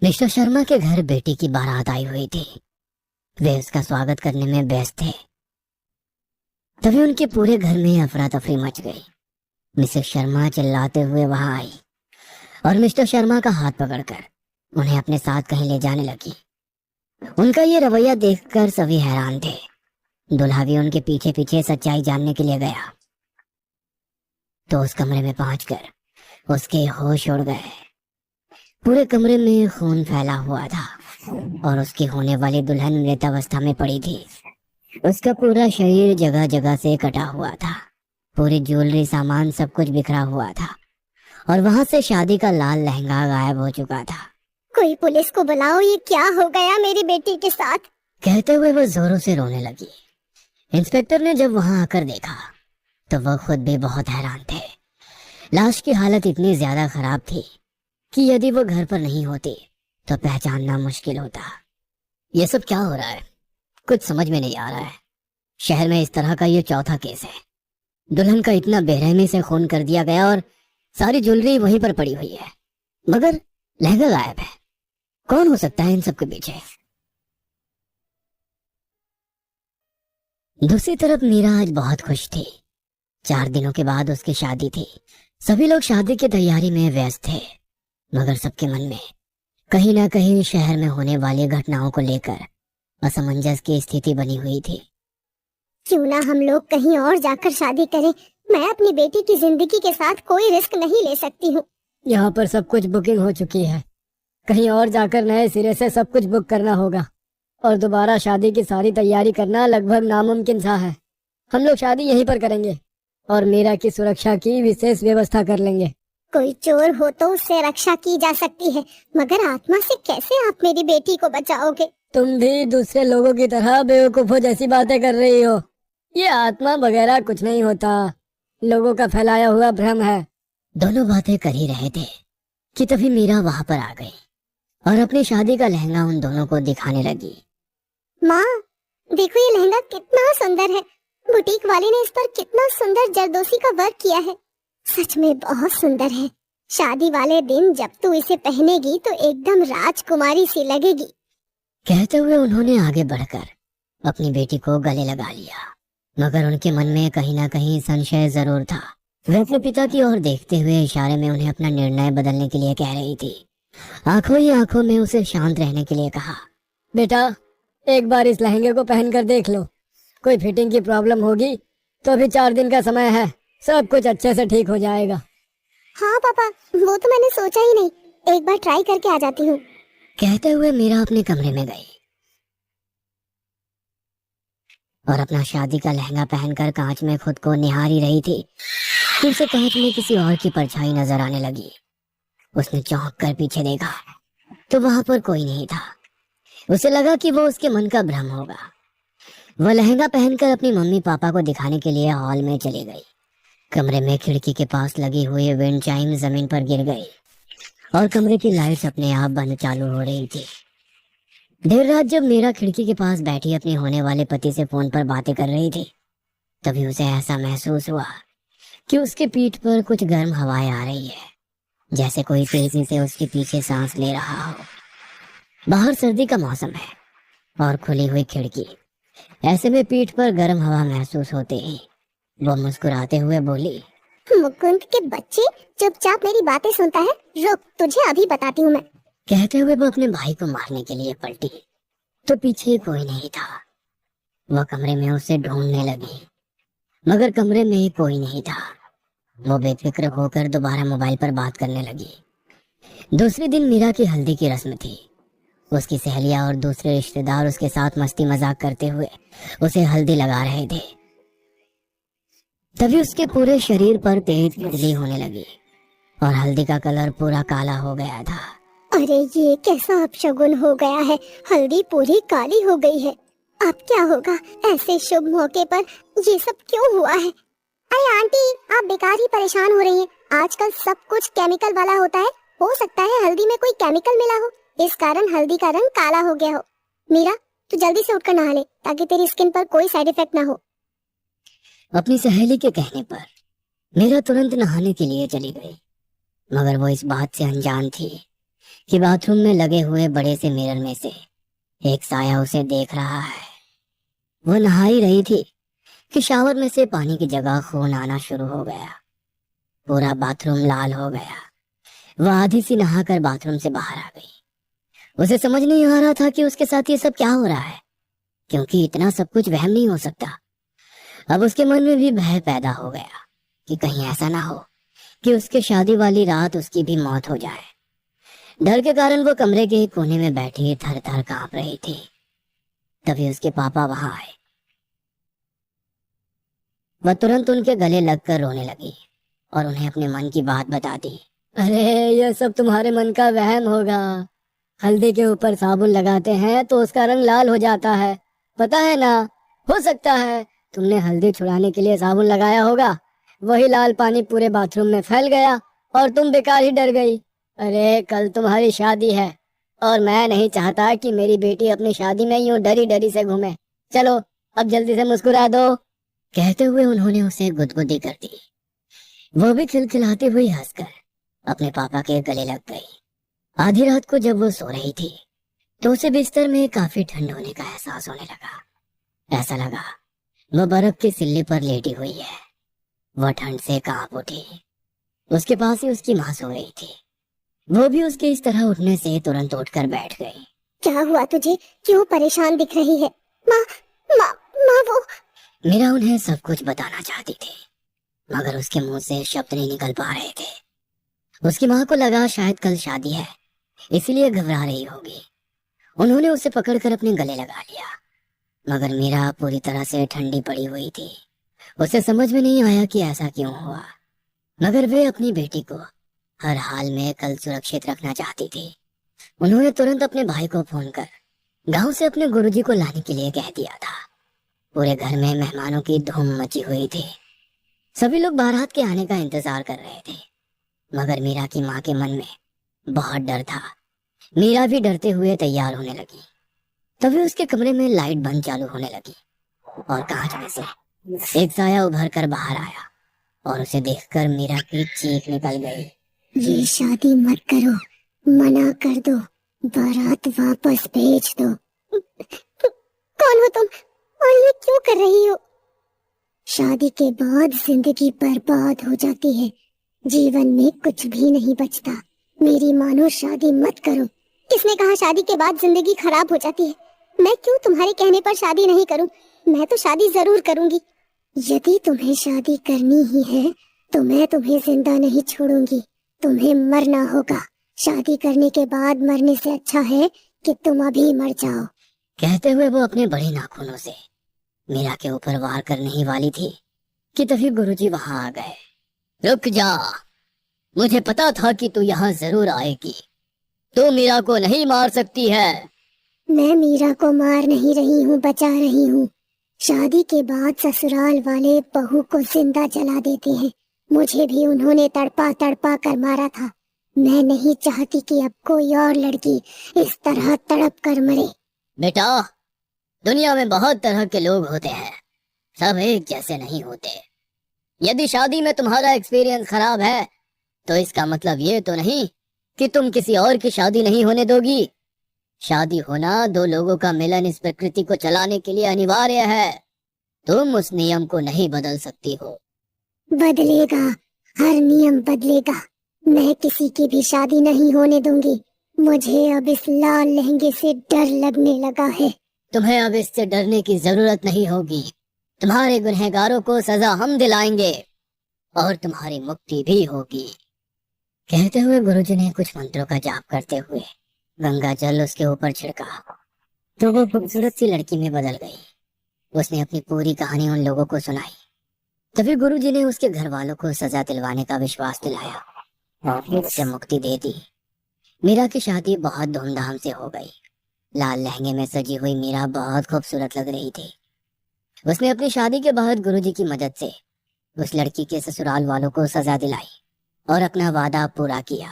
Mister Sharma के घर बेटी की बारात आई हुई थी। वे उसका स्वागत करने में व्यस्त थे। तभी उनके पूरे घर में अफरा तफरी मच गई। मिसेस शर्मा चिल्लाते हुए वहां आई और मिस्टर शर्मा का हाथ पकड़कर उन्हें अपने साथ कहीं ले जाने लगी। उनका ये रवैया देखकर सभी हैरान थे। दुल्हा भी उनके पीछे पीछे सच्चाई जानने के लिए गया तो उस कमरे में पहुंचकर उसके होश उड़ गए। पूरे कमरे में खून फैला हुआ था और उसकी होने वाली दुल्हन मृतावस्था में पड़ी थी। उसका पूरा शरीर जगह जगह से कटा हुआ था। पूरी ज्वेलरी सामान सब कुछ बिखरा हुआ था और वहां से शादी का लाल लहंगा गायब हो चुका था। कोई पुलिस को बुलाओ, ये क्या हो गया मेरी बेटी के साथ। कहते हुए वो जोरों से रोने लगी। इंस्पेक्टर ने जब वहां आकर देखा तो वह खुद भी बहुत हैरान थे। लाश की हालत इतनी ज्यादा खराब थी कि यदि वो घर पर नहीं होती तो पहचानना मुश्किल होता। ये सब क्या हो रहा है? कुछ समझ में नहीं आ रहा है। शहर में इस तरह का ये चौथा केस है। दुल्हन का इतना बेरहमी से खून कर दिया गया और सारी ज्वेलरी वहीं पर पड़ी हुई है, मगर लहंगा गायब है। कौन हो सकता है इन सब के पीछे? दूसरी तरफ मीरा आज बहुत खुश थी। 4 दिनों के बाद उसकी शादी थी। सभी लोग शादी की तैयारी में व्यस्त थे, मगर सबके मन में कहीं ना कहीं शहर में होने वाली घटनाओं को लेकर असमंजस की स्थिति बनी हुई थी। क्यों ना हम लोग कहीं और जाकर शादी करें। मैं अपनी बेटी की जिंदगी के साथ कोई रिस्क नहीं ले सकती हूँ। यहाँ पर सब कुछ बुकिंग हो चुकी है। कहीं और जाकर नए सिरे से सब कुछ बुक करना होगा और दोबारा शादी की सारी तैयारी करना लगभग नामुमकिन सा है। हम लोग शादी यहीं पर करेंगे और मीरा की सुरक्षा की विशेष व्यवस्था कर लेंगे। कोई चोर हो तो उससे रक्षा की जा सकती है, मगर आत्मा से कैसे आप मेरी बेटी को बचाओगे? तुम भी दूसरे लोगों की तरह बेवकूफों जैसी बातें कर रही हो। ये आत्मा वगैरह कुछ नहीं होता, लोगों का फैलाया हुआ भ्रम है। दोनों बातें कर ही रहे थे कि तभी मीरा वहां पर आ गई और अपनी शादी का लहंगा उन दोनों को दिखाने लगी। माँ, देखो ये लहंगा कितना सुंदर है। बुटीक वाले ने इस पर कितना सुंदर जरदोसी का वर्क किया है। सच में बहुत सुंदर है। शादी वाले दिन जब तू इसे पहनेगी तो एकदम राजकुमारी सी लगेगी। कहते हुए उन्होंने आगे बढ़कर अपनी बेटी को गले लगा लिया, मगर उनके मन में कहीं ना कहीं संशय जरूर था। वे अपने पिता की ओर देखते हुए इशारे में उन्हें अपना निर्णय बदलने के लिए कह रही थी। आंखों ही आंखों में उसे शांत रहने के लिए कहा, बेटा एक बार इस लहंगे को पहनकर देख लो। कोई फिटिंग की प्रॉब्लम होगी तो अभी 4 दिन का समय है, सब कुछ अच्छे से ठीक हो जाएगा। हाँ पापा, वो तो मैंने सोचा ही नहीं। एक बार ट्राई करके आ जाती हूँ। कहते हुए मीरा अपने कमरे में गई और अपना शादी का लहंगा पहनकर कांच में खुद को निहार ही रही थी कि उसे कांच में किसी और की परछाई नजर आने लगी। उसने चौंक कर पीछे देखा तो वहां पर कोई नहीं था। उसे लगा कि वो उसके मन का भ्रम होगा। वह लहंगा पहनकर अपनी मम्मी पापा को दिखाने के लिए हॉल में चली गई। कमरे में खिड़की के पास लगी हुई विंड चाइम जमीन पर गिर गई और कमरे की लाइट्स अपने आप बंद चालू हो रही थी। देर रात जब मीरा खिड़की के पास बैठी अपने होने वाले पति से फोन पर बातें कर रही थी, तभी उसे ऐसा महसूस हुआ कि उसके पीठ पर कुछ गर्म हवाएं आ रही है, जैसे कोई तेजी से उसके पीछे सांस ले रहा हो। बाहर सर्दी का मौसम है और खुली हुई खिड़की। ऐसे में पीठ पर गर्म हवा महसूस होते ही वो मुस्कुराते हुए बोली, मुकुंद के बच्चे, चुपचाप मेरी बातें सुनता है। रुक, तुझे अभी बताती हूँ मैं। कहते हुए वो अपने भाई को मारने के लिए पलटी तो पीछे कोई नहीं था। वह कमरे में उसे ढूंढने लगी, मगर कमरे में कोई नहीं था। वो बेफिक्र होकर दोबारा मोबाइल पर बात करने लगी। दूसरे दिन मीरा की हल्दी की रस्म थी। उसकी सहेलियां और दूसरे रिश्तेदार उसके साथ मस्ती मजाक करते हुए उसे हल्दी लगा रहे थे। तभी उसके पूरे शरीर पर तेज खुजली होने लगी और हल्दी का कलर पूरा काला हो गया था। अरे ये कैसा अपशगुन हो गया है। हल्दी पूरी काली हो गई है। अब क्या होगा? ऐसे शुभ मौके पर ये सब क्यों हुआ है? अरे आंटी, आप बेकार ही परेशान हो रही हैं। आजकल सब कुछ केमिकल वाला होता है। हो सकता है हल्दी में कोई केमिकल मिला हो, इस कारण हल्दी का रंग काला हो गया हो। मीरा, तू जल्दी से उठकर नहा ले ताकि तेरी स्किन पर कोई साइड इफेक्ट ना हो। अपनी सहेली के कहने पर मीरा तुरंत नहाने के लिए चली गई, मगर वो इस बात से अनजान थी कि बाथरूम में लगे हुए बड़े से मिरर में से एक साया उसे देख रहा है। वो नहा ही रही थी कि शावर में से पानी की जगह खून आना शुरू हो गया। पूरा बाथरूम लाल हो गया। वह आधी सी नहाकर बाथरूम से बाहर आ गई। उसे समझ नहीं आ रहा था कि उसके साथ ये सब क्या हो रहा है, क्योंकि इतना सब कुछ वहम नहीं हो सकता। अब उसके मन में भी भय पैदा हो गया कि कहीं ऐसा ना हो कि उसके शादी वाली रात उसकी भी मौत हो जाए। डर के कारण वो कमरे के एक कोने में बैठी थर थर कांप रही थी। तभी उसके पापा वहां आए। वह तुरंत उनके गले लगकर रोने लगी और उन्हें अपने मन की बात बता दी। अरे ये सब तुम्हारे मन का वहम होगा। हल्दी के ऊपर साबुन लगाते हैं तो उसका रंग लाल हो जाता है, पता है ना। हो सकता है तुमने हल्दी छुड़ाने के लिए साबुन लगाया होगा, वही लाल पानी पूरे बाथरूम में फैल गया और तुम बेकार ही डर गई। अरे कल तुम्हारी शादी है और मैं नहीं चाहता कि मेरी बेटी अपनी शादी में यूं डरी डरी से घूमे। चलो अब जल्दी से मुस्कुरा दो। कहते हुए उन्होंने उसे गुदगुदी कर दी। वो भी खिलखिलाती हुई हंसकर अपने पापा के गले लग गई। आधी रात को जब वो सो रही थी तो उसे बिस्तर में काफी ठंड होने का एहसास होने लगा। ऐसा लगा वो बर्फ की सिल्ली पर लेटी हुई है। वह ठंड से कांप उठी। उसके पास ही उसकी माँ सो रही थी। वो भी उसके इस तरह उठने से तुरंत उठकर बैठ गई। क्या हुआ तुझे, क्यों परेशान दिख रही है? माँ माँ माँ वो मीरा उन्हें सब कुछ बताना चाहती थी, मगर उसके मुंह से शब्द नहीं निकल पा रहे थे। उसकी माँ को लगा शायद कल शादी है, इसीलिए घबरा रही होगी। उन्होंने उसे पकड़कर अपने गले लगा लिया, मगर मीरा पूरी तरह से ठंडी पड़ी हुई थी। उसे समझ में नहीं आया कि ऐसा क्यों हुआ, मगर वे अपनी बेटी को हर हाल में कल सुरक्षित रखना चाहती थी। उन्होंने तुरंत अपने भाई को फोन कर गांव से अपने गुरुजी को लाने के लिए कह दिया था। पूरे घर में मेहमानों की धूम मची हुई थी। सभी लोग बारात के आने का इंतजार कर रहे थे, मगर मीरा की माँ के मन में बहुत डर था। मीरा भी डरते हुए तैयार होने लगी। तभी उसके कमरे में लाइट बंद चालू होने लगी और कांच में से एक साया उभर कर बाहर आया और उसे देखकर मीरा की चीख निकल गई। ये शादी मत करो, मना कर दो, बारात वापस भेज दो। कौन हो तुम और ये क्यों कर रही हो? शादी के बाद जिंदगी बर्बाद हो जाती है, जीवन में कुछ भी नहीं बचता। मेरी मानो शादी मत करो। किसने कहा शादी के बाद जिंदगी खराब हो जाती है? मैं क्यों तुम्हारे कहने पर शादी नहीं करूं? मैं तो शादी जरूर करूंगी। यदि तुम्हें शादी करनी ही है तो मैं तुम्हें जिंदा नहीं छोड़ूंगी, तुम्हें मरना होगा। शादी करने के बाद मरने से अच्छा है कि तुम अभी मर जाओ। कहते हुए वो अपने बड़े नाखूनों से मीरा के ऊपर वार करने ही वाली थी कि तभी गुरुजी वहां आ गए। रुक जा, मुझे पता था कि तू यहाँ जरूर आएगी। तू मीरा को नहीं मार सकती है। मैं मीरा को मार नहीं रही हूँ, बचा रही हूँ। शादी के बाद ससुराल वाले बहू को जिंदा जला देते हैं। मुझे भी उन्होंने तड़पा तड़पा कर मारा था। मैं नहीं चाहती कि अब कोई और लड़की इस तरह तड़प कर मरे। बेटा, दुनिया में बहुत तरह के लोग होते हैं, सब एक जैसे नहीं होते। यदि शादी में तुम्हारा एक्सपीरियंस खराब है तो इसका मतलब ये तो नहीं कि तुम किसी और की शादी नहीं होने दोगी। शादी होना दो लोगों का मिलन इस प्रकृति को चलाने के लिए अनिवार्य है। तुम उस नियम को नहीं बदल सकती हो। बदलेगा, हर नियम बदलेगा। मैं किसी की भी शादी नहीं होने दूंगी। मुझे अब इस लाल लहंगे से डर लगने लगा है। तुम्हें अब इससे डरने की जरूरत नहीं होगी। तुम्हारे गुनहगारों को सजा हम दिलाएंगे और तुम्हारी मुक्ति भी होगी। कहते हुए गुरुजी ने कुछ मंत्रों का जाप करते हुए गंगा जल उसके ऊपर छिड़का तो वो खूबसूरत सी लड़की में बदल गई। उसने अपनी पूरी कहानी उन लोगों को सुनाई। तभी गुरुजी ने उसके घर वालों को सजा दिलवाने का विश्वास दिलाया और उससे मुक्ति दे दी। मीरा की शादी बहुत धूमधाम से हो गई। लाल लहंगे में सजी हुई मीरा बहुत खूबसूरत लग रही थी। उसने अपनी शादी के बाद गुरुजी की मदद से उस लड़की के ससुराल वालों को सजा दिलाई और अपना वादा पूरा किया।